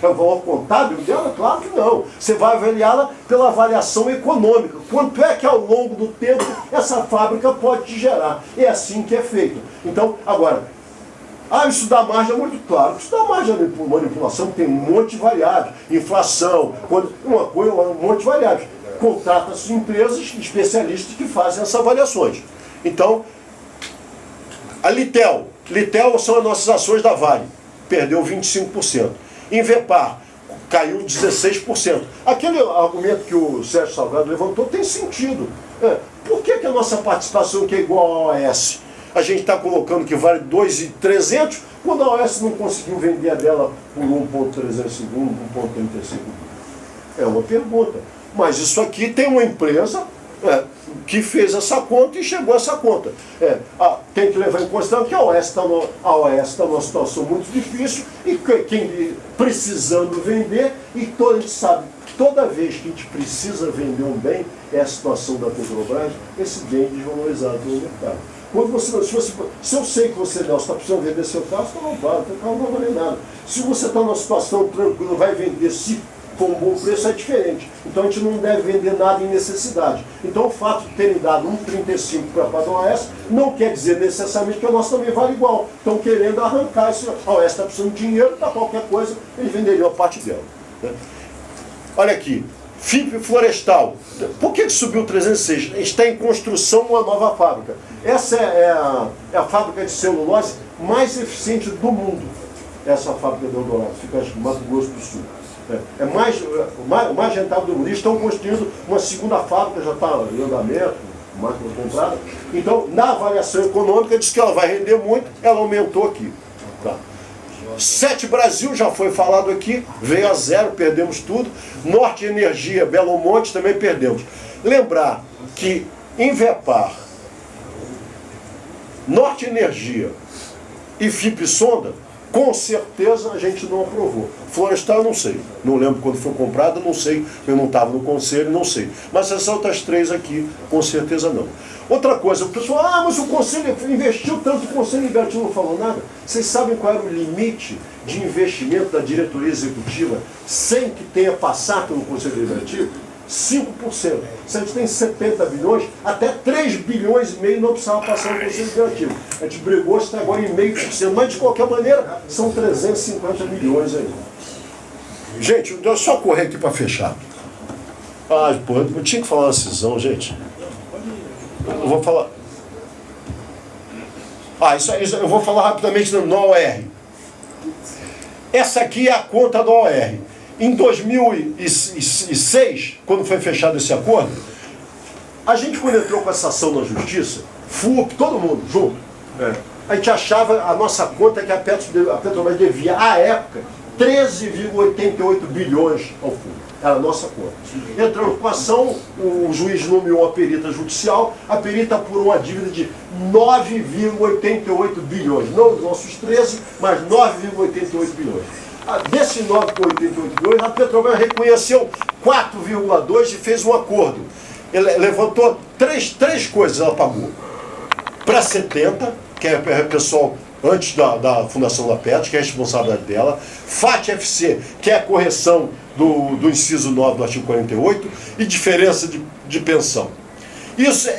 É o valor contábil dela? Claro que não. Você vai avaliá-la pela avaliação econômica. Quanto é que ao longo do tempo essa fábrica pode te gerar? É assim que é feito. Então, agora, isso dá margem a muito claro. Isso dá margem a manipulação, tem um monte de variáveis. Inflação, um monte de variáveis. Contrata-se empresas especialistas que fazem essas avaliações. Então, a Litel são as nossas ações da Vale, perdeu 25%. Invepar caiu 16%. Aquele argumento que o Sérgio Salgado levantou tem sentido. Por que a nossa participação, que é igual à OAS, a gente está colocando que vale 2.300, quando a OAS não conseguiu vender a dela por 1.305, 1.35? É uma pergunta. Mas isso aqui tem uma empresa que fez essa conta e chegou a essa conta. Tem que levar em consideração que a OAS está numa situação muito difícil e quem precisando vender, e a gente sabe que toda vez que a gente precisa vender um bem, é a situação da Petrobras, esse bem é desvalorizado no mercado. Se eu sei que você está precisando vender seu carro, você não vale, seu carro não vale nada. Se você está numa situação tranquila, vai vender, se com um bom preço, é diferente. Então a gente não deve vender nada em necessidade. Então o fato de terem dado 1,35 para a OAS não quer dizer necessariamente que a nossa também vale igual. Estão querendo arrancar isso. A OAS está precisando de dinheiro, para qualquer coisa, eles venderiam a parte dela. Olha aqui, FIP Florestal. Por que subiu 306? Está em construção uma nova fábrica. Essa é a fábrica de celulose mais eficiente do mundo. Essa fábrica de Eldorado, fica no Mato Grosso do Sul. O mais rentável do mundo. Eles estão construindo uma segunda fábrica, já está em andamento, máquina comprada. Então, na avaliação econômica, diz que ela vai render muito, ela aumentou aqui. Sete Brasil, já foi falado aqui, veio a zero, perdemos tudo. Norte Energia, Belo Monte, também perdemos. Lembrar que Invepar, Norte Energia e FIP Sonda, com certeza a gente não aprovou. Florestal eu não sei. Não lembro quando foi comprada, não sei. Eu não estava no conselho, não sei. Mas essas outras três aqui, com certeza não. Outra coisa, o pessoal, mas o conselho investiu tanto, o conselho libertino não falou nada. Vocês sabem qual era o limite de investimento da diretoria executiva sem que tenha passado pelo conselho libertino? 5%. Se a gente tem 70 bilhões, até 3 bilhões e meio não precisava passar no Conselho Diretivo. A gente brigou, está agora em 0,5%, mas de qualquer maneira, são 350 milhões aí. Gente, deixa eu só correr aqui para fechar. Pô, eu tinha que falar na cisão, gente. Eu vou falar... isso eu vou falar rapidamente no OR. Essa aqui é a conta do OR. Em 2006, quando foi fechado esse acordo, a gente, quando entrou com essa ação na justiça, FUP, todo mundo junto, a gente achava, a nossa conta é que a Petrobras devia, à época, 13,88 bilhões ao FUP. Era a nossa conta. Entramos com a ação, o juiz nomeou a perita judicial, a perita apurou uma dívida de 9,88 bilhões. Não os nossos 13, mas 9,88 bilhões. Desse 9,88 bilhões, a Petrobras reconheceu 4,2 e fez um acordo. Ele levantou três coisas, ela pagou. Para 70, que é o pessoal antes da fundação da Petro, que é a responsabilidade dela. FAT-FC, que é a correção do inciso 9 do artigo 48, e diferença de pensão.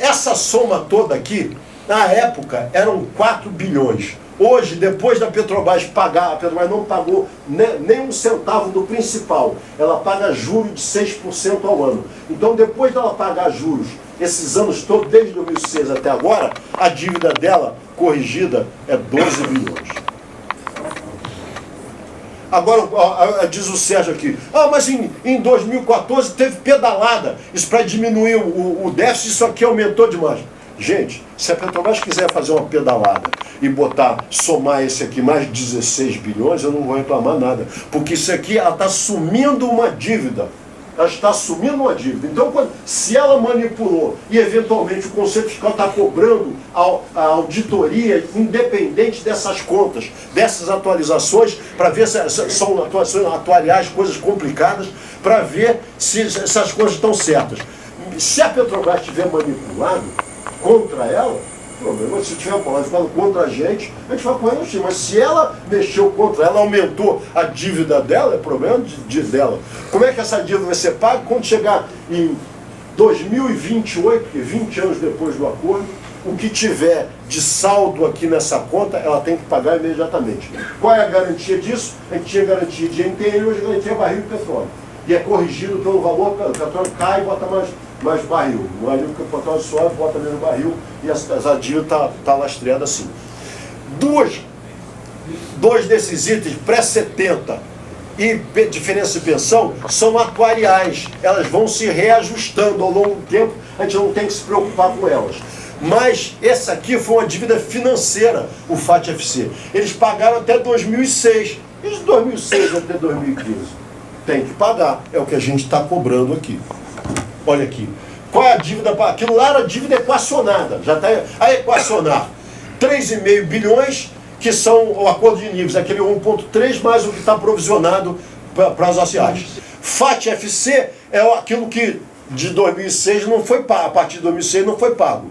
Essa soma toda aqui, na época, eram 4 bilhões. Hoje, depois da Petrobras pagar, a Petrobras não pagou nem um centavo do principal. Ela paga juros de 6% ao ano. Então, depois dela pagar juros, esses anos todos, desde 2006 até agora, a dívida dela, corrigida, é 12 bilhões. Agora, diz o Sérgio aqui, mas em 2014 teve pedalada. Isso para diminuir o déficit, isso aqui aumentou demais. Gente, se a Petrobras quiser fazer uma pedalada e somar esse aqui mais 16 bilhões, eu não vou reclamar nada. Porque isso aqui, ela está assumindo uma dívida. Ela está assumindo uma dívida. Então, se ela manipulou e eventualmente o Conselho Fiscal está cobrando a auditoria independente dessas contas, dessas atualizações, para ver se são atuações atuariais, coisas complicadas, para ver se essas coisas estão certas. Se a Petrobras estiver manipulado contra ela, problema. Se tiver falando contra a gente vai pôr no time. Mas se ela mexeu contra ela, aumentou a dívida dela, é problema dela. Como é que essa dívida vai ser paga? Quando chegar em 2028, que 20 anos depois do acordo, o que tiver de saldo aqui nessa conta, ela tem que pagar imediatamente. Qual é a garantia disso? A gente tinha garantia de NTN, hoje a garantia é barril de petróleo. E é corrigido pelo valor, o petróleo cai e bota mais barril. O barril que o petróleo sobe, bota menos barril, e essa dívida está lastreada assim. Dois desses itens, pré-70 e diferença de pensão, são atuariais. Elas vão se reajustando ao longo do tempo, a gente não tem que se preocupar com elas. Mas essa aqui foi uma dívida financeira, o FAT-FC. Eles pagaram até 2006. E de 2006 até 2015? Tem que pagar. É o que a gente está cobrando aqui. Olha aqui. Qual é a dívida? Aquilo lá era dívida equacionada. Já está a equacionar. 3,5 bilhões, que são o acordo de níveis, aquele 1,3 mais o que está provisionado para as ACAs. FAT-FC é aquilo que de 2006 não foi pago, a partir de 2006 não foi pago.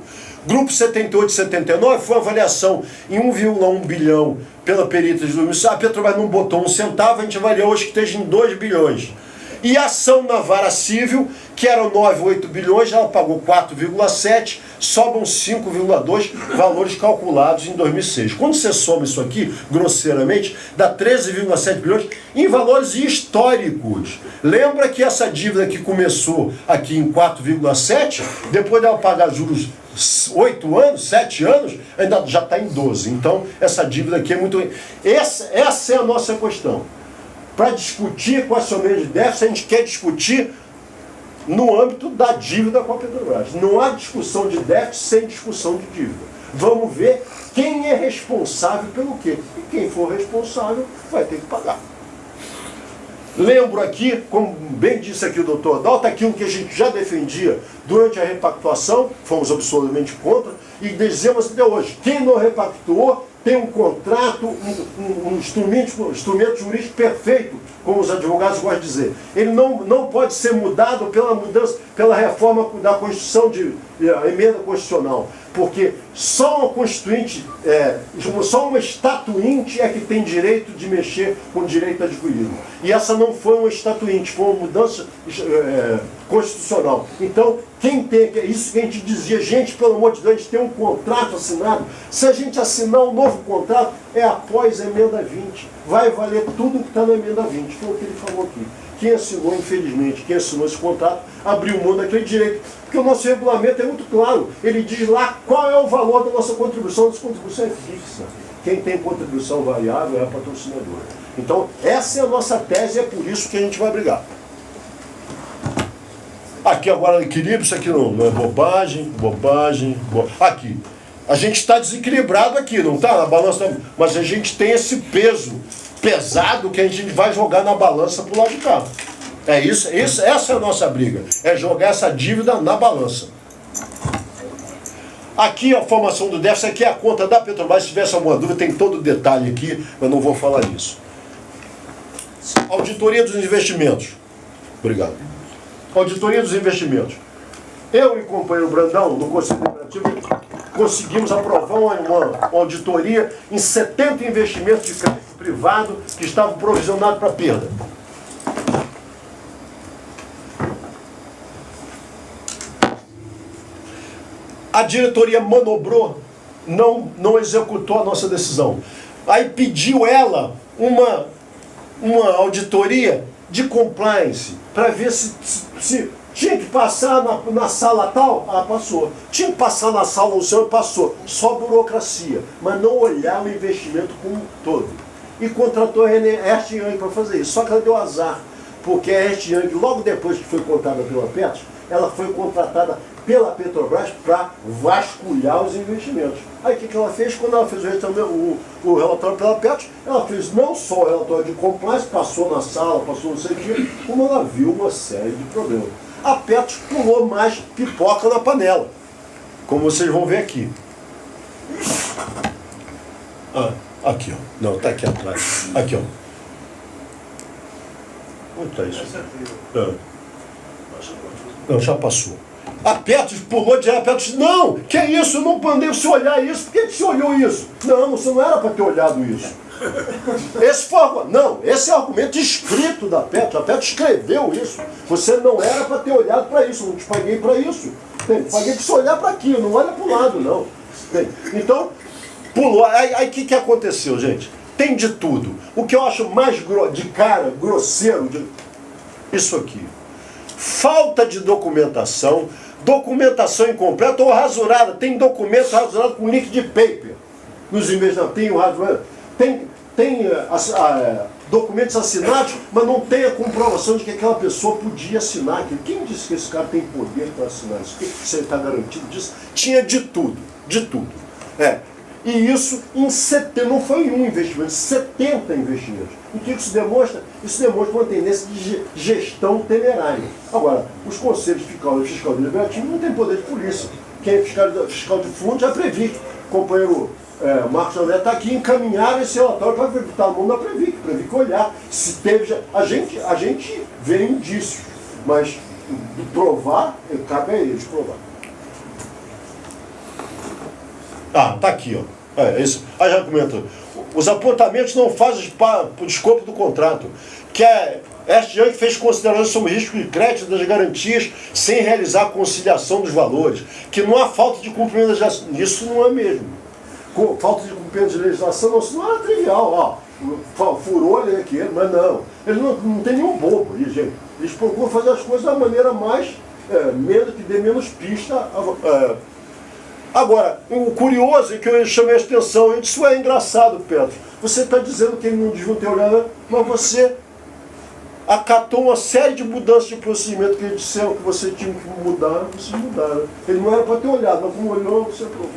Grupo 78 e 79 foi uma avaliação em 1,1 bilhão pela perita de 2006. A Petrobras não botou um centavo, a gente avaliou hoje que esteja em 2 bilhões. E a ação na vara civil, que eram 9,8 bilhões, ela pagou 4,7, sobram 5,2 valores calculados em 2006. Quando você soma isso aqui, grosseiramente, dá 13,7 bilhões em valores históricos. Lembra que essa dívida que começou aqui em 4,7, depois dela pagar juros 8 anos, 7 anos, ainda já está em 12. Então, essa dívida aqui é muito... Essa é a nossa questão. Para discutir equacionamento de déficit, a gente quer discutir no âmbito da dívida com a Petrobras. Não há discussão de déficit sem discussão de dívida. Vamos ver quem é responsável pelo quê. E quem for responsável vai ter que pagar. Lembro aqui, como bem disse aqui o doutor Dalta, aquilo que a gente já defendia durante a repactuação, fomos absolutamente contra, e dizemos até hoje, quem não repactuou tem um contrato, um instrumento jurídico perfeito, como os advogados gostam de dizer. Ele não pode ser mudado pela reforma da Constituição, a emenda constitucional, porque só uma constituinte, só uma estatuinte é que tem direito de mexer com o direito adquirido. E essa não foi uma estatuinte, foi uma mudança constitucional. Então, é isso que a gente dizia, gente, pelo amor de Deus, a gente tem um contrato assinado. Se a gente assinar um novo contrato, é após a emenda 20. Vai valer tudo que está na emenda 20. Foi o que ele falou aqui. Quem assinou, infelizmente, quem assinou esse contrato, abriu mão daquele direito. Porque o nosso regulamento é muito claro. Ele diz lá qual é o valor da nossa contribuição. Nossa contribuição é fixa. Quem tem contribuição variável é a patrocinadora. Então, essa é a nossa tese e é por isso que a gente vai brigar. Aqui agora equilíbrio, isso aqui não é bobagem. Aqui, a gente está desequilibrado aqui, não está? Na balança, mas a gente tem esse peso pesado que a gente vai jogar na balança pro lado de cá. É isso, essa é a nossa briga, é jogar essa dívida na balança. Aqui a formação do déficit, aqui é a conta da Petrobras. Se tivesse alguma dúvida, tem todo o detalhe aqui, mas não vou falar disso. Auditoria dos investimentos. Obrigado. Auditoria dos investimentos. Eu e o companheiro Brandão, no Conselho Deliberativo, conseguimos aprovar uma auditoria em 70 investimentos de crédito privado que estavam provisionados para perda. A diretoria manobrou, não executou a nossa decisão. Aí pediu ela uma auditoria de compliance para ver se tinha que passar na sala tal, passou. Tinha que passar na sala o senhor, passou. Só burocracia, mas não olhar o investimento como um todo. E contratou a Ernst Young para fazer isso. Só que ela deu azar, porque a Ernst Young, logo depois que foi contratada pela Petros, ela foi contratada pela Petrobras para vasculhar os investimentos. Aí o que ela fez? Quando ela fez o relatório pela Petros, ela fez não só o relatório de compliance, passou na sala, passou no sentido, como ela viu uma série de problemas. A Petros pulou mais pipoca na panela, como vocês vão ver aqui. Aqui, ó. Não, tá aqui atrás. Aqui, ó. Onde está isso? Não, já passou. A Petros pulou direto, a Petros disse, não, que é isso, eu não mandei você olhar isso, por que você olhou isso? Não, você não era para ter olhado isso. Esse é o argumento escrito da Petros, a Petros escreveu isso. Você não era para ter olhado para isso, eu não te paguei para isso. Paguei para você olhar para aqui, não olha para o lado, não. Então, pulou. Aí o que aconteceu, gente? Tem de tudo. O que eu acho mais de cara, grosseiro, isso aqui. Falta de documentação, documentação incompleta ou rasurada. Tem documento rasurado com liquid paper. Nos e-mails não tem o rasurado. Tem documentos assinados, mas não tem a comprovação de que aquela pessoa podia assinar aquilo. Quem disse que esse cara tem poder para assinar isso? Você está garantido disso? Tinha de tudo, de tudo. E isso em 70, não foi um investimento, 70 investimentos. O que isso demonstra? Isso demonstra uma tendência de gestão temerária. Agora, os conselhos fiscal deliberativo não tem poder de polícia. Quem é fiscal de fundo já previu. O companheiro Marcos André está aqui, encaminhar esse relatório para estar na mão da Previc olhar se teve. A gente vê indícios, mas provar, cabe a eles provar. Tá aqui, ó. Isso. Aí já comenta. Os apontamentos não fazem o escopo do contrato. Que Ernst Young fez considerações sobre risco de crédito das garantias sem realizar a conciliação dos valores. Que não há falta de cumprimento da legislação. Isso não é mesmo. Falta de cumprimento de legislação, não, isso não era trivial. Furou ali aqui, mas não. Ele não tem nenhum bobo aí, gente. Eles procuram fazer as coisas da maneira mais, que dê menos pista. Agora, o curioso é que eu chamei a atenção, isso é engraçado, Petros. Você está dizendo que ele não devia ter olhado, mas você acatou uma série de mudanças de procedimento que eles disseram que você tinha que mudar, vocês mudaram. Ele não era para ter olhado, mas como olhou, você aprovou.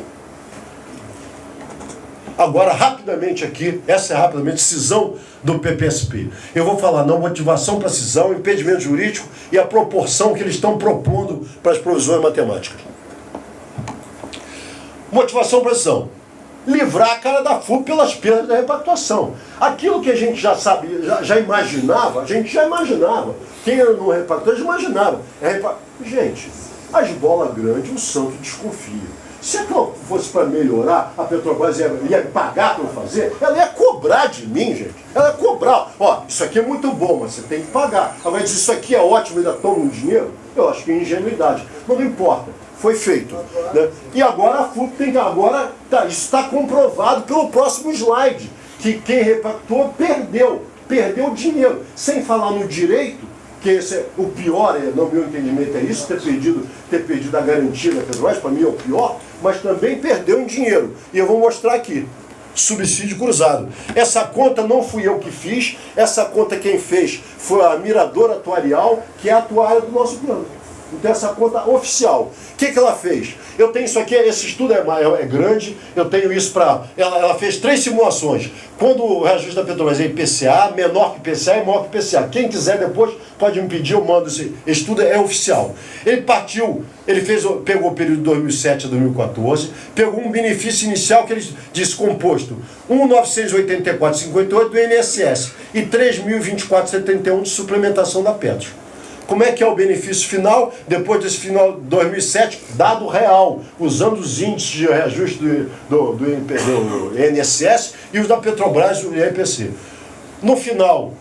Agora, rapidamente aqui, essa é rapidamente cisão do PPSP. Eu vou falar na motivação para cisão, impedimento jurídico e a proporção que eles estão propondo para as provisões matemáticas. Motivação para cisão. Livrar a cara da FUP pelas perdas da repactuação. Aquilo que a gente já sabia, já imaginava, a gente já imaginava. Quem era no repactuação já imaginava. Gente, as bolas grandes, o santo desconfia. Se aquilo fosse para melhorar, a Petrobras ia pagar para eu fazer, ela ia cobrar de mim, gente. Ela ia cobrar. Isso aqui é muito bom, mas você tem que pagar. Agora, diz, isso aqui é ótimo, ainda toma um dinheiro, eu acho que é ingenuidade. Mas não importa. Foi feito. Né? E agora a FUP tem que... isso está comprovado pelo próximo slide, que quem repactuou perdeu dinheiro. Sem falar no direito, que esse é o pior, no meu entendimento, é isso, ter perdido a garantia da Petrobras, para mim é o pior, mas também perdeu em dinheiro. E eu vou mostrar aqui. Subsídio cruzado. Essa conta não fui eu que fiz, essa conta quem fez foi a Mirador Atuarial, que é a atuária do nosso plano. Então essa conta oficial. O que ela fez? Eu tenho isso aqui, esse estudo é grande, eu tenho isso para... Ela fez 3 simulações. Quando o reajuste da Petrobras é IPCA, menor que IPCA e maior que IPCA. Quem quiser depois pode me pedir, eu mando esse estudo, é oficial. Ele pegou o período de 2007 a 2014, pegou um benefício inicial que ele disse composto 1.984,58 do INSS e 3.024,71 de suplementação da Petros. Como é que é o benefício final? Depois desse final de 2007, dado real, usando os índices de reajuste do INSS e os da Petrobras e do IPC. No final,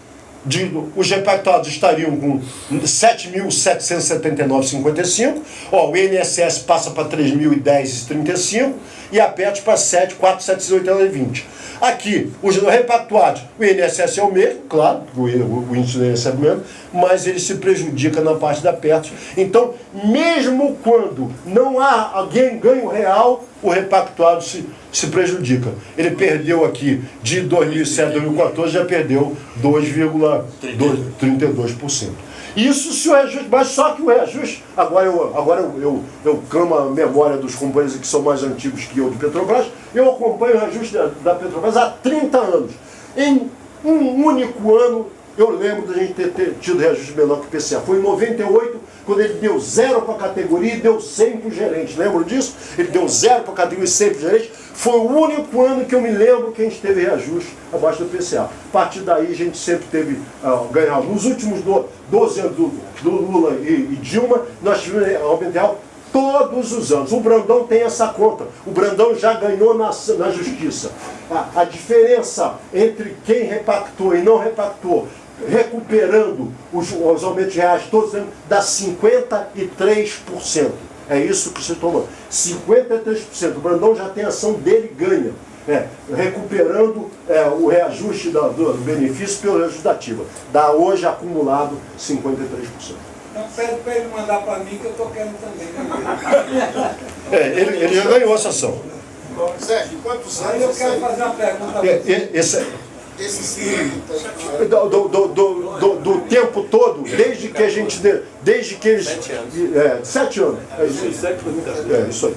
os repactuados estariam com 7.779,55, o INSS passa para 3.010,35 e a Petros para 7.478,20. Aqui, os repactuados, o INSS é o mesmo, claro, o índice do INSS é o mesmo, mas ele se prejudica na parte da Petros. Então, mesmo quando não há alguém ganho real, o repactuado se prejudica. Ele perdeu aqui, de 2007 a 2014, já perdeu 2,32%. Isso se o reajuste, mas só que o reajuste, agora eu clamo a memória dos companheiros que são mais antigos que eu de Petrobras, eu acompanho o reajuste da Petrobras há 30 anos. Em um único ano, eu lembro da gente ter tido reajuste menor que o IPCA. Foi em 98, quando ele deu 0 para a categoria e deu 100 para o gerente. Lembram disso? Ele deu 0 para a categoria e 100 para o gerente. Foi o único ano que eu me lembro que a gente teve reajuste abaixo do IPCA. A partir daí a gente sempre teve ganhado. Nos últimos 12 anos do Lula e Dilma, nós tivemos aumento real todos os anos. O Brandão tem essa conta. O Brandão já ganhou na justiça. A diferença entre quem repactou e não repactou, recuperando os aumentos reais todos os anos, dá 53%. É isso que você tomou. 53%. O Brandão já tem a ação dele ganha. Recuperando o reajuste do benefício pelo reajuste da ativa. Dá hoje acumulado 53%. Então pede para ele mandar para mim que eu estou querendo também. Ele já ganhou essa ação. Sérgio, quantos anos? Aí eu quero fazer uma pergunta. Esse sim. Do tempo todo, desde que a gente. Desde que eles. 7 anos. É isso aí.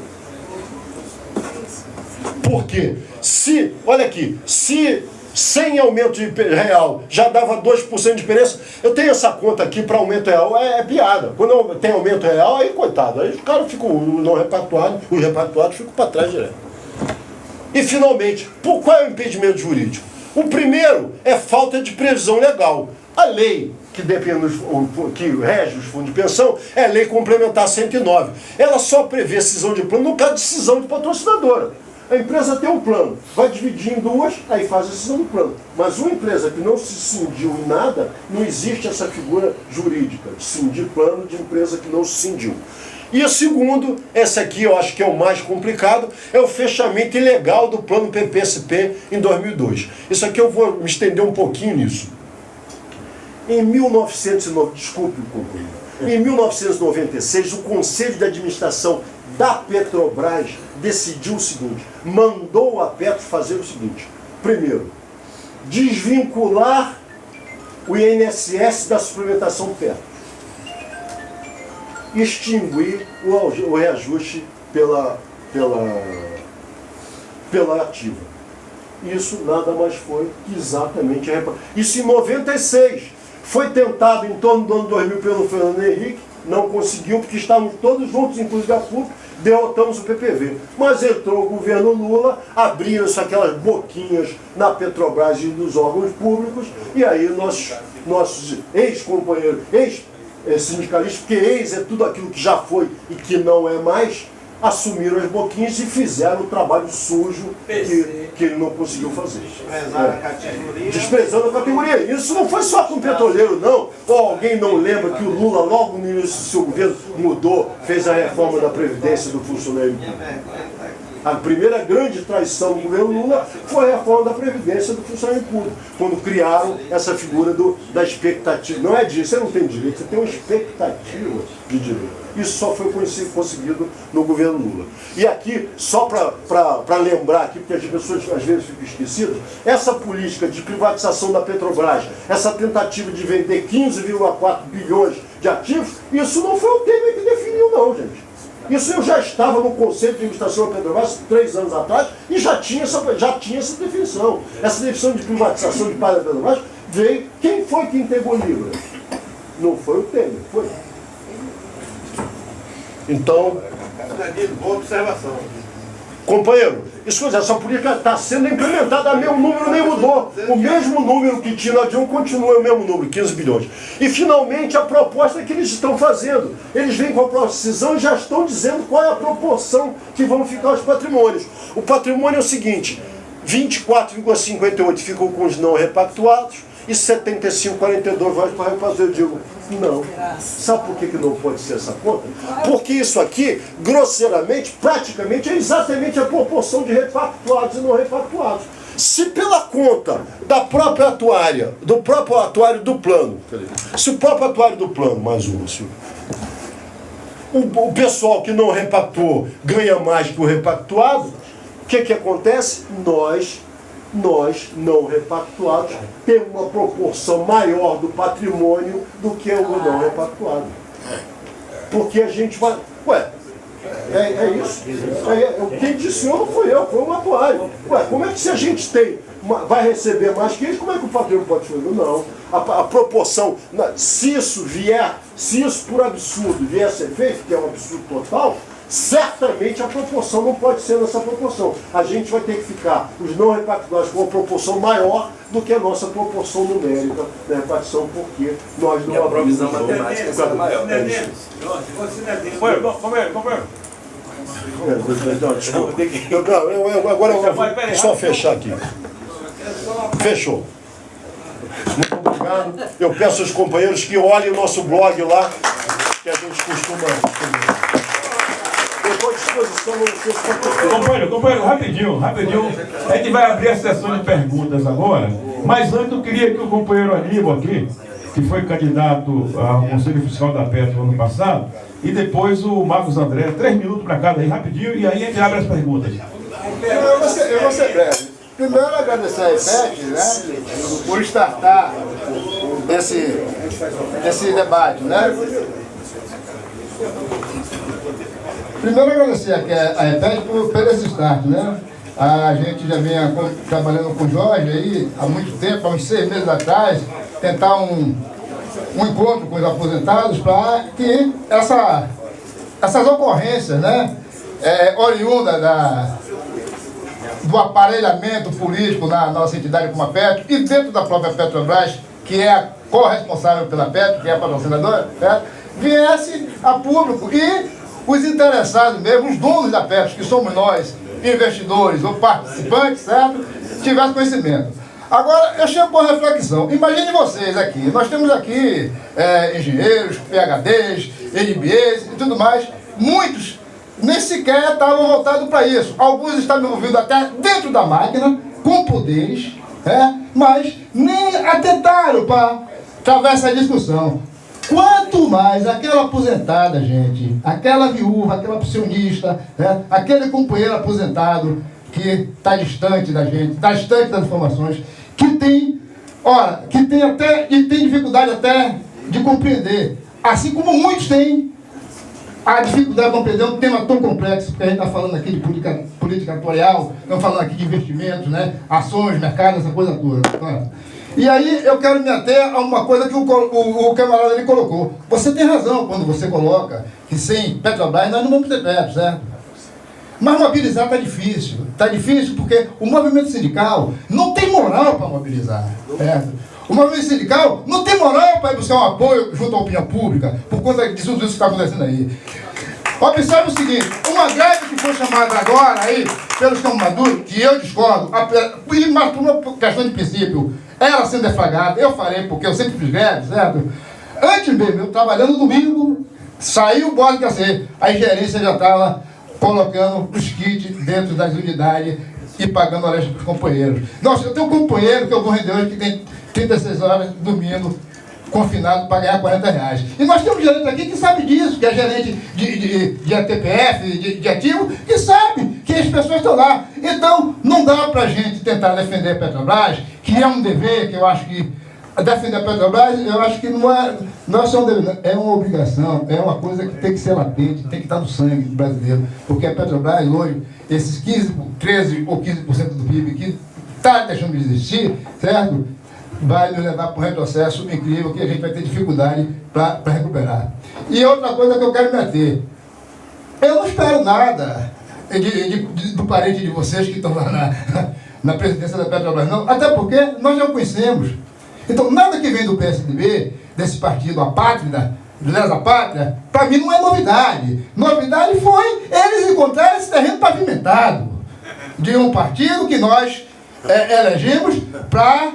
Por quê? Olha aqui, se sem aumento de real já dava 2% de diferença, eu tenho essa conta aqui para aumento real, é piada. Quando tem aumento real, aí coitado, aí os caras ficam não repactuados, os repactuados ficam para trás direto. E finalmente, qual é o impedimento jurídico? O primeiro é falta de previsão legal. A lei que rege os fundos de pensão é a Lei Complementar 109. Ela só prevê cisão de plano no caso de cisão de patrocinadora. A empresa tem um plano, vai dividir em duas, aí faz a cisão do plano. Mas uma empresa que não se cindiu em nada, não existe essa figura jurídica de cindir plano de empresa que não se cindiu. E o segundo, esse aqui eu acho que é o mais complicado, é o fechamento ilegal do plano PPSP em 2002. Isso aqui eu vou me estender um pouquinho nisso. Em 1996, o Conselho de Administração da Petrobras decidiu o seguinte, mandou a Petro fazer o seguinte. Primeiro, desvincular o INSS da suplementação Petro. Extinguir o reajuste pela ativa. Isso nada mais foi que exatamente a reparação. Isso em 96. Foi tentado em torno do ano 2000 pelo Fernando Henrique, não conseguiu porque estávamos todos juntos, inclusive a FUP, derrotamos o PPV. Mas entrou o governo Lula, abriram-se aquelas boquinhas na Petrobras e nos órgãos públicos, e aí nossos ex-companheiros, ex-sindicalistas, porque ex é tudo aquilo que já foi e que não é mais, assumiram as boquinhas e fizeram o trabalho sujo que ele não conseguiu fazer. Desprezando a categoria. Isso não foi só com o petroleiro, não. Ou alguém não lembra que o Lula, logo no início do seu governo, mudou, fez a reforma da Previdência do funcionário público. A primeira grande traição do governo Lula foi a reforma da Previdência do funcionário público, quando criaram essa figura da expectativa. Não é disso, você não tem direito, você tem uma expectativa de direito. Isso só foi conseguido no governo Lula. E aqui, só para lembrar aqui, porque as pessoas às vezes ficam esquecidas, essa política de privatização da Petrobras, essa tentativa de vender 15,4 bilhões de ativos, isso não foi o Temer que definiu não, gente. Isso eu já estava no Conselho de Administração da Petrobras 3 anos atrás e já tinha essa definição. Essa definição de privatização de parte da Petrobras veio. Quem foi que entregou o livro? Não foi o Temer, foi. Então, boa observação. companheiro, escuta, essa política está sendo implementada, o meu número nem mudou. O mesmo número que tinha na Dilma continua o mesmo número, 15 bilhões. E finalmente a proposta que eles estão fazendo. Eles vêm com a decisão e já estão dizendo qual é a proporção que vão ficar os patrimônios. O patrimônio é o seguinte, 24,58 ficam com os não repactuados e 75,42 vai para refazer. Eu digo, não. Sabe por que não pode ser essa conta? Porque isso aqui, grosseiramente, praticamente, é exatamente a proporção de repactuados e não repactuados. Se pela conta da própria atuária, do próprio atuário do plano, se o próprio atuário do plano, mais um, o pessoal que não repactuou ganha mais que o repactuado, o que acontece? Nós não repactuados temos uma proporção maior do patrimônio do que o não repactuado. Porque a gente vai... é isso. Quem disse não foi eu, foi um atuário. Como é que se a gente vai receber mais que eles, como é que o patrimônio pode fazer? Não. a proporção, se isso por absurdo vier a ser feito, que é um absurdo total, certamente a proporção não pode ser nessa proporção. A gente vai ter que ficar, os não repactuados, com uma proporção maior do que a nossa proporção numérica da repartição, porque nós não a provisão matemática é maior. Companheiro. Desculpa. Agora eu vou só fechar aqui. Fechou. Muito obrigado. Eu peço aos companheiros que olhem o nosso blog lá, que a gente costuma. Eu estou à disposição para vocês para Companheiro, rapidinho. A gente vai abrir a sessão de perguntas agora, mas antes eu queria que o companheiro Aníbal aqui, que foi candidato ao Conselho Fiscal da Petro no ano passado, e depois o Marcos André, 3 minutos para cada aí, rapidinho, e aí a gente abre as perguntas. Eu vou ser breve. Primeiro, agradecer a EPEC, né, por startar esse debate, né? Primeiro, agradecer aqui a EPEC por esse start, né? A gente já vem trabalhando com o Jorge aí há muito tempo, há uns 6 meses atrás, tentar um encontro com os aposentados para que essas ocorrências, né, oriundas do aparelhamento político na nossa entidade como a Petro e dentro da própria Petrobras, que é a corresponsável pela Petro, que é a patrocinadora, viesse a público e os interessados mesmo, os donos da Petro, que somos nós, investidores ou participantes, certo? Tivessem conhecimento. Agora, eu chego com uma reflexão. Imagine vocês aqui, nós temos aqui engenheiros, PhDs, MBAs e tudo mais, muitos nem sequer estavam voltados para isso. Alguns estavam envolvidos até dentro da máquina, com poderes, mas nem atentaram para travar essa discussão. Quanto mais aquela aposentada, gente, aquela viúva, aquela pensionista, aquele companheiro aposentado que está distante da gente, está distante das informações, que tem até e tem dificuldade até de compreender, assim como muitos têm a dificuldade de compreender um tema tão complexo, porque a gente está falando aqui de política atuarial, estamos falando aqui de investimentos, né, ações, mercado, essa coisa toda. E aí eu quero me ater a uma coisa que o camarada ali colocou. Você tem razão quando você coloca que sem Petrobras nós não vamos ter Petro, certo? Mas mobilizar está difícil. Está difícil porque o movimento sindical não tem moral para mobilizar, certo? O movimento sindical não tem moral para ir buscar um apoio junto à opinião pública por conta disso que está acontecendo aí. Observe o seguinte, uma greve que foi chamada agora aí pelos Campos Maduros, que eu discordo, mas por uma questão de princípio, ela sendo deflagrada, eu farei porque eu sempre fiz greve, certo? Antes mesmo, eu trabalhando no domingo, saiu o bode que ia ser, a gerência já estava colocando os kits dentro das unidades e pagando horas para os companheiros. Nossa, eu tenho um companheiro que eu vou render hoje que tem 36 horas dormindo, confinado para ganhar R$40. E nós temos gerente aqui que sabe disso, que é gerente de ATPF, de ativo, que sabe que as pessoas estão lá. Então, não dá para a gente tentar defender a Petrobras, que é um dever, que eu acho que defender a Petrobras, eu acho que não é só um dever, é uma obrigação, é uma coisa que tem que ser latente, tem que estar no sangue do brasileiro, porque a Petrobras hoje, esses 13 ou 15% do PIB que está deixando de existir, certo? Vai nos levar para um retrocesso incrível que a gente vai ter dificuldade para recuperar. E outra coisa que eu quero me ater, eu não espero nada do parente de vocês que estão lá na presidência da Petrobras, não, até porque nós já conhecemos. Então, nada que vem do PSDB, desse partido apátrida, lesa pátria, para mim não é novidade. Novidade foi eles encontrarem esse terreno pavimentado de um partido que nós elegemos para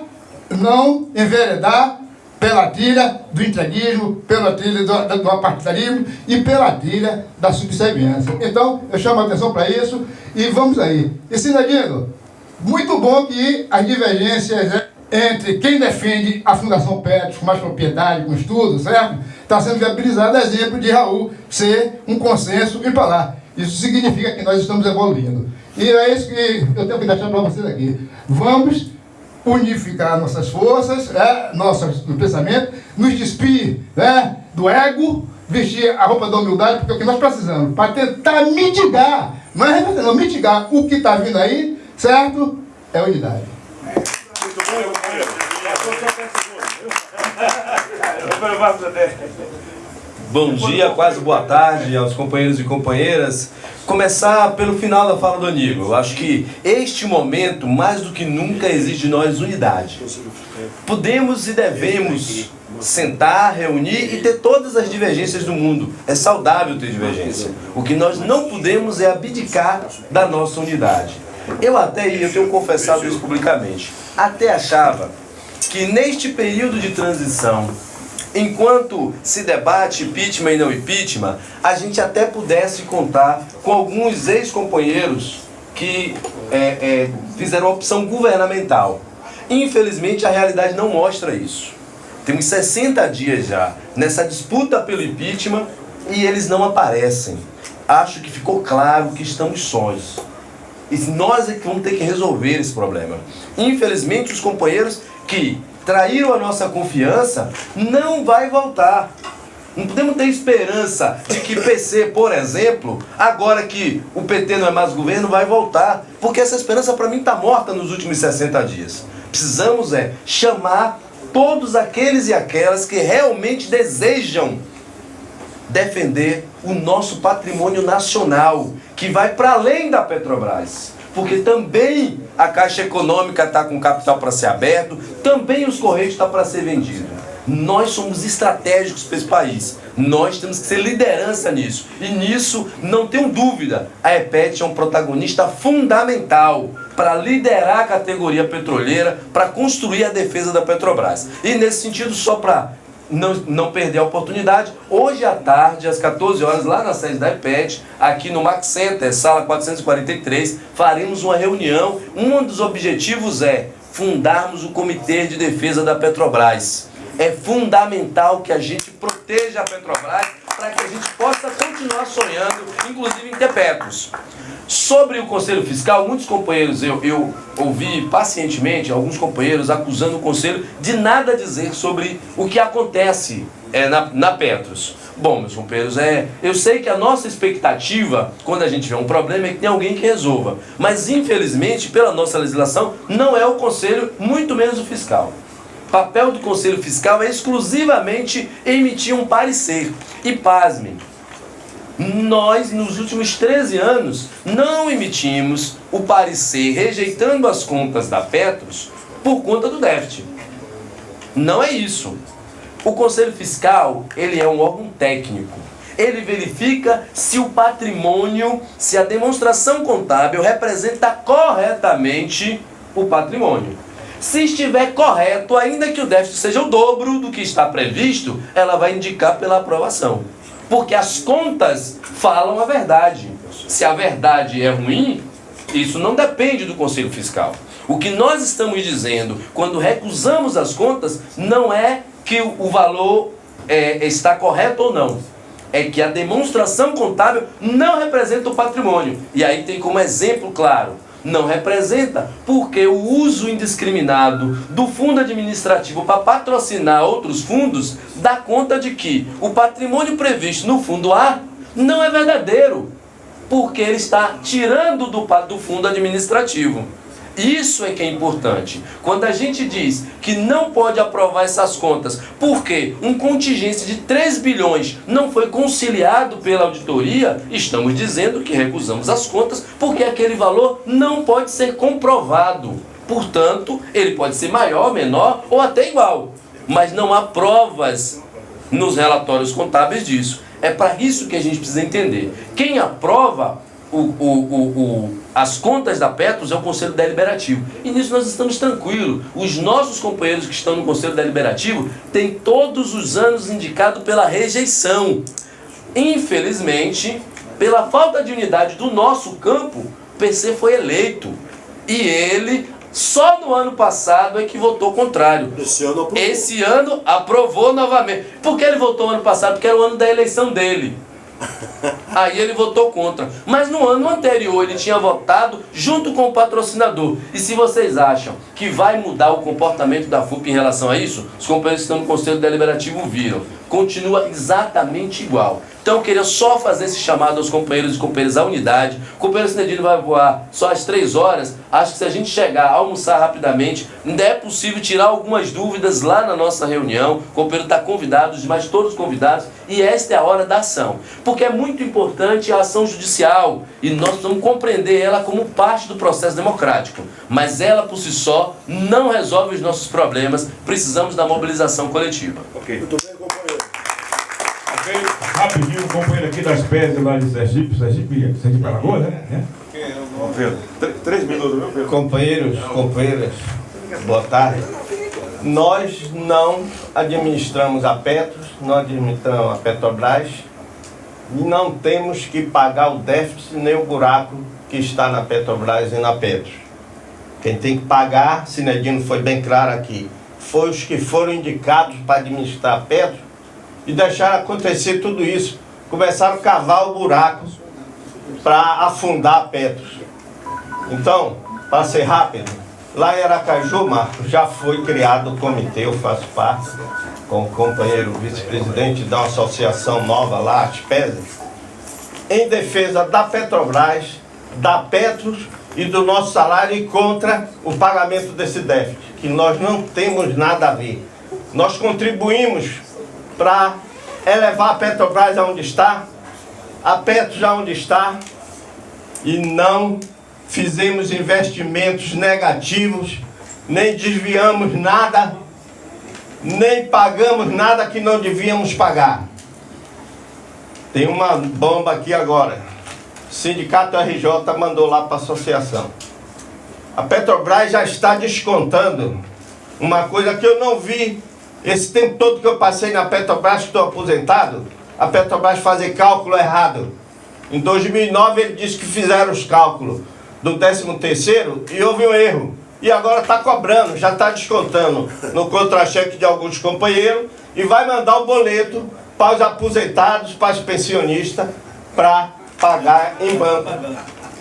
não enveredar pela trilha do entreguismo, pela trilha do apartidarismo e pela trilha da subserviência. Então, eu chamo a atenção para isso e vamos aí. E, Cidadino, muito bom que as divergências entre quem defende a Fundação Petro com mais propriedade, com estudo, certo? Está sendo viabilizado a exemplo de Raul ser um consenso e para lá. Isso significa que nós estamos evoluindo. E é isso que eu tenho que deixar para vocês aqui. Vamos unificar nossas forças, nosso pensamento, nos despir do ego, vestir a roupa da humildade, porque é o que nós precisamos, para tentar mitigar, não mitigar o que está vindo aí, certo? É unidade. Muito bom, Bom dia, quase boa tarde aos companheiros e companheiras. Começar pelo final da fala do Aníbal. Eu acho que este momento, mais do que nunca, exige de nós unidade. Podemos e devemos sentar, reunir e ter todas as divergências do mundo. É saudável ter divergência. O que nós não podemos é abdicar da nossa unidade. Eu tenho confessado isso publicamente, até achava que neste período de transição, enquanto se debate impeachment e não impeachment, a gente até pudesse contar com alguns ex-companheiros que fizeram a opção governamental. Infelizmente, a realidade não mostra isso. Temos 60 dias já nessa disputa pelo impeachment e eles não aparecem. Acho que ficou claro que estamos sós. E nós é que vamos ter que resolver esse problema. Infelizmente, os companheiros que traíram a nossa confiança não vai voltar. Não podemos ter esperança de que PC, por exemplo, agora que o PT não é mais governo, vai voltar. Porque essa esperança para mim está morta nos últimos 60 dias. Precisamos chamar todos aqueles e aquelas que realmente desejam defender o nosso patrimônio nacional, que vai para além da Petrobras. Porque também a Caixa Econômica está com capital para ser aberto, também os Correios estão para ser vendido. Nós somos estratégicos para esse país. Nós temos que ser liderança nisso. E nisso, não tenho dúvida, a EPET é um protagonista fundamental para liderar a categoria petroleira, para construir a defesa da Petrobras. E nesse sentido, só para não perder a oportunidade, hoje à tarde, às 14 horas, lá na sede da EPET, aqui no Max Center, sala 443, faremos uma reunião. Um dos objetivos é fundarmos o Comitê de Defesa da Petrobras. É fundamental que a gente proteja a Petrobras para que a gente possa continuar sonhando, inclusive em ter Petros. Sobre o Conselho Fiscal, muitos companheiros, eu ouvi pacientemente alguns companheiros acusando o Conselho de nada dizer sobre o que acontece na Petros. Bom, meus companheiros, eu sei que a nossa expectativa, quando a gente vê um problema, é que tem alguém que resolva. Mas, infelizmente, pela nossa legislação, não é o Conselho, muito menos o Fiscal. O papel do Conselho Fiscal é exclusivamente emitir um parecer. E pasmem, nós, nos últimos 13 anos, não emitimos o parecer rejeitando as contas da Petros por conta do déficit. Não é isso. O Conselho Fiscal, ele é um órgão técnico. Ele verifica se o patrimônio, se a demonstração contábil representa corretamente o patrimônio. Se estiver correto, ainda que o déficit seja o dobro do que está previsto, ela vai indicar pela aprovação. Porque as contas falam a verdade. Se a verdade é ruim, isso não depende do Conselho Fiscal. O que nós estamos dizendo, quando recusamos as contas, não é que o valor está correto ou não. É que a demonstração contábil não representa o patrimônio. E aí tem como exemplo claro, não representa porque o uso indiscriminado do fundo administrativo para patrocinar outros fundos dá conta de que o patrimônio previsto no fundo A não é verdadeiro, porque ele está tirando do fundo administrativo. Isso é que é importante. Quando a gente diz que não pode aprovar essas contas porque um contingente de 3 bilhões não foi conciliado pela auditoria, estamos dizendo que recusamos as contas porque aquele valor não pode ser comprovado. Portanto, ele pode ser maior, menor ou até igual. Mas não há provas nos relatórios contábeis disso. É para isso que a gente precisa entender. Quem aprova as contas da Petros é o Conselho Deliberativo. E nisso nós estamos tranquilos. Os nossos companheiros que estão no Conselho Deliberativo têm todos os anos indicado pela rejeição. Infelizmente, pela falta de unidade do nosso campo, o PC foi eleito. E ele, só no ano passado, é que votou contrário. Esse ano aprovou novamente. Por que ele votou no ano passado? Porque era o ano da eleição dele. Aí ele votou contra. Mas no ano anterior ele tinha votado junto com o patrocinador. E se vocês acham que vai mudar o comportamento da FUP em relação a isso, os companheiros que estão no Conselho Deliberativo viram. Continua exatamente igual. Então eu queria só fazer esse chamado aos companheiros e companheiras à unidade. O companheiro Cinedino vai voar só às 3 horas. Acho que se a gente chegar, almoçar rapidamente, ainda é possível tirar algumas dúvidas lá na nossa reunião. O companheiro está convidado, os demais todos convidados. E esta é a hora da ação. Porque é muito importante a ação judicial. E nós precisamos compreender ela como parte do processo democrático. Mas ela por si só não resolve os nossos problemas. Precisamos da mobilização coletiva. Ok. Muito bem, companheiro. Rapidinho, o companheiro aqui das PES lá de Sergipe Alagoas, né? Pedro, 3 minutos, viu, Pedro? Companheiros, companheiras, boa tarde. Nós não administramos a Petros, não administramos a Petrobras e não temos que pagar o déficit nem o buraco que está na Petrobras e na Petros. Quem tem que pagar, Cinedino foi bem claro aqui, foi os que foram indicados para administrar a Petros e deixaram acontecer tudo isso. Começaram a cavar o buraco para afundar a Petros. Então, para ser rápido, lá em Aracaju, Marcos, já foi criado o comitê, eu faço parte, com o companheiro vice-presidente da associação nova lá, as PES, em defesa da Petrobras, da Petros e do nosso salário e contra o pagamento desse déficit, que nós não temos nada a ver. Nós contribuímos para elevar a Petrobras aonde está, a Petros aonde está, e não fizemos investimentos negativos, nem desviamos nada, nem pagamos nada que não devíamos pagar. Tem uma bomba aqui agora. O Sindicato RJ mandou lá para a associação. A Petrobras já está descontando uma coisa que eu não vi esse tempo todo que eu passei na Petrobras, que estou aposentado, a Petrobras fazer cálculo errado. Em 2009 ele disse que fizeram os cálculos do 13º e houve um erro. E agora está cobrando, já está descontando no contra-cheque de alguns companheiros e vai mandar o boleto para os aposentados, para os pensionistas, para pagar em banco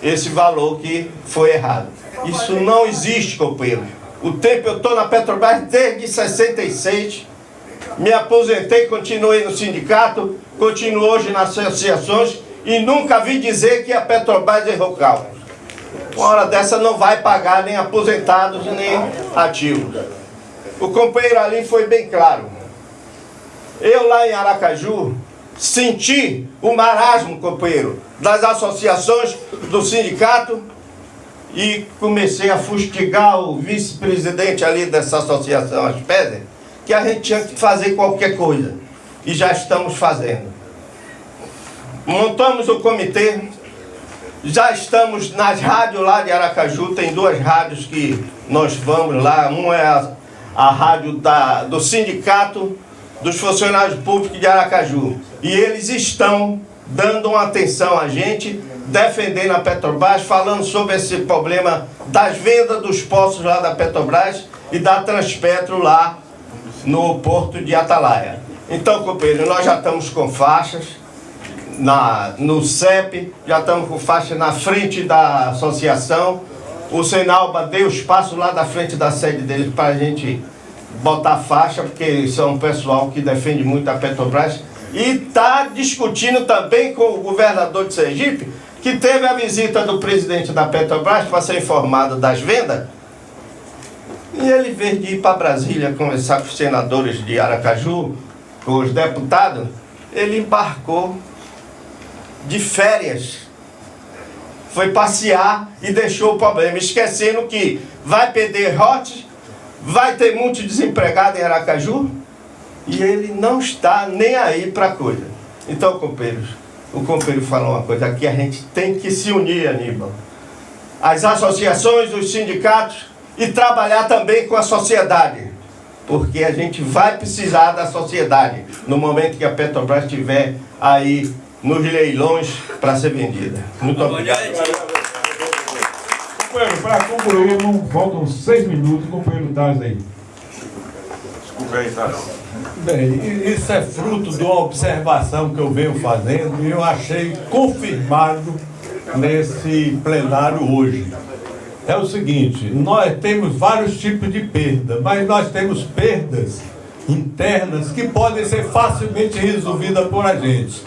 esse valor que foi errado. Isso não existe, companheiro. O tempo eu estou na Petrobras desde 66, me aposentei, continuei no sindicato, continuo hoje nas associações e nunca vi dizer que a Petrobras errou cálculo. Uma hora dessa não vai pagar nem aposentados nem ativos. O companheiro ali foi bem claro. Eu lá em Aracaju senti o marasmo, companheiro, das associações do sindicato e comecei a fustigar o vice-presidente ali dessa associação, as PES, que a gente tinha que fazer qualquer coisa. E já estamos fazendo. Montamos o comitê, já estamos nas rádios lá de Aracaju, tem 2 rádios que nós vamos lá, uma é a rádio do Sindicato dos Funcionários Públicos de Aracaju. E eles estão dando uma atenção a gente, defendendo a Petrobras, falando sobre esse problema das vendas dos poços lá da Petrobras e da Transpetro lá no Porto de Atalaia. Então, companheiro, nós já estamos com faixas no CEP, já estamos com faixa na frente da associação. O Senalba deu espaço lá da frente da sede deles para a gente botar faixa, porque são um pessoal que defende muito a Petrobras. E está discutindo também com o governador de Sergipe, que teve a visita do presidente da Petrobras para ser informado das vendas. E ele, em vez de ir para Brasília conversar com os senadores de Aracaju, com os deputados, ele embarcou de férias. Foi passear e deixou o problema, esquecendo que vai perder rotes, vai ter muito desempregado em Aracaju, e ele não está nem aí para a coisa. Então, companheiros, o companheiro falou uma coisa, aqui a gente tem que se unir, Aníbal. As associações, os sindicatos, e trabalhar também com a sociedade, porque a gente vai precisar da sociedade no momento que a Petrobras estiver aí nos leilões para ser vendida. Muito obrigado. Companheiro, para concluir, faltam 6 minutos, companheiro Taz aí. Desculpa aí, Taz. Bem, isso é fruto de uma observação que eu venho fazendo e eu achei confirmado nesse plenário hoje. É o seguinte, nós temos vários tipos de perda, mas nós temos perdas internas que podem ser facilmente resolvidas por a gente.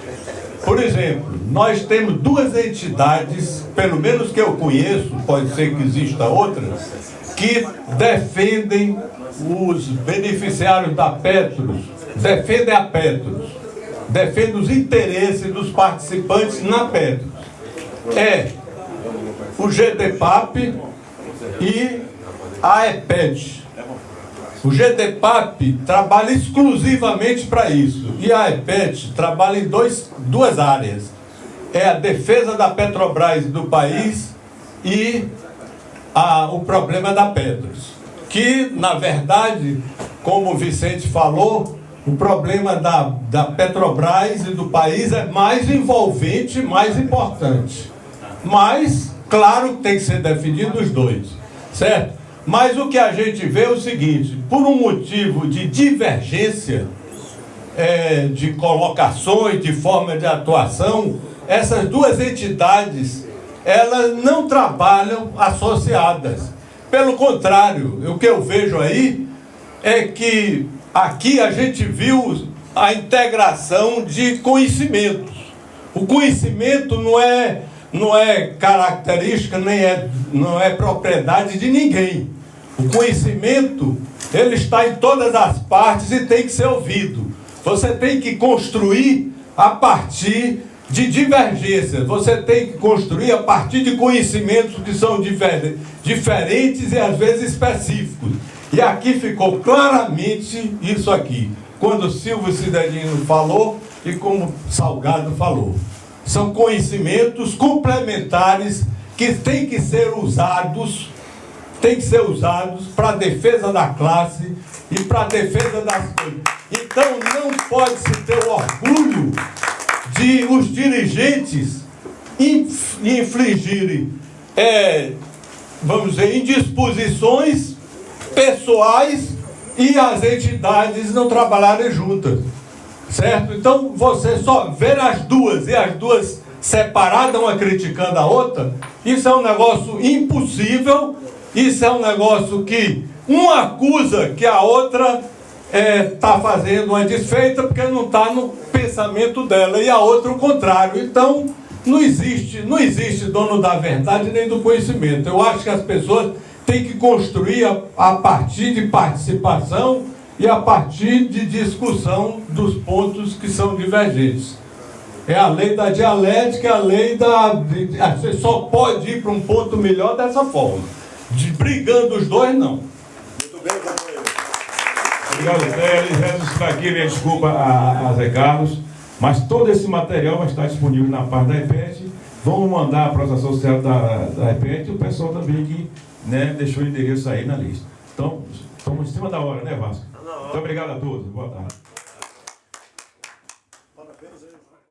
Por exemplo, nós temos duas entidades, pelo menos que eu conheço, pode ser que exista outras, que defendem os beneficiários da Petros, defendem a Petros, defendem os interesses dos participantes na Petros. É o GDPAP e a EPET. O GDPAP trabalha exclusivamente para isso e a EPET trabalha em duas áreas. É a defesa da Petrobras do país e o problema da Petros. Que, na verdade, como o Vicente falou, o problema da Petrobras e do país é mais envolvente, mais importante. Mas, claro, tem que ser definido os dois, certo? Mas o que a gente vê é o seguinte, por um motivo de divergência de colocações, de forma de atuação, essas duas entidades, elas não trabalham associadas. Pelo contrário, o que eu vejo aí é que aqui a gente viu a integração de conhecimentos. O conhecimento não é característica, não é propriedade de ninguém. O conhecimento, ele está em todas as partes e tem que ser ouvido. Você tem que construir a partir de divergências. Você tem que construir a partir de conhecimentos que são diferentes e às vezes específicos. E aqui ficou claramente isso aqui, quando o Silvio Cidadino falou e como Salgado falou. São conhecimentos complementares que têm que ser usados para a defesa da classe e para a defesa das coisas. Então não pode-se ter o orgulho de os dirigentes infligirem, vamos dizer, indisposições pessoais e as entidades não trabalharem juntas, certo? Então você só ver as duas e as duas separadas, uma criticando a outra, isso é um negócio impossível, isso é um negócio que uma acusa que a outra está fazendo uma desfeita porque não está no pensamento dela e a outra o contrário. Então não existe dono da verdade nem do conhecimento. Eu acho que as pessoas têm que construir a partir de participação e a partir de discussão dos pontos que são divergentes. É a lei da dialética, é a lei você só pode ir para um ponto melhor dessa forma. Brigando os dois, não. Muito bem, companheiro. Obrigado, Teles. Registrar aqui minha desculpa a Zé Carlos, mas todo esse material vai estar disponível na página da EPET. Vamos mandar para os associados da EPET e o pessoal também que deixou o endereço aí na lista. Então, estamos em cima da hora, né, Vasco? Muito obrigado a todos. Boa tarde.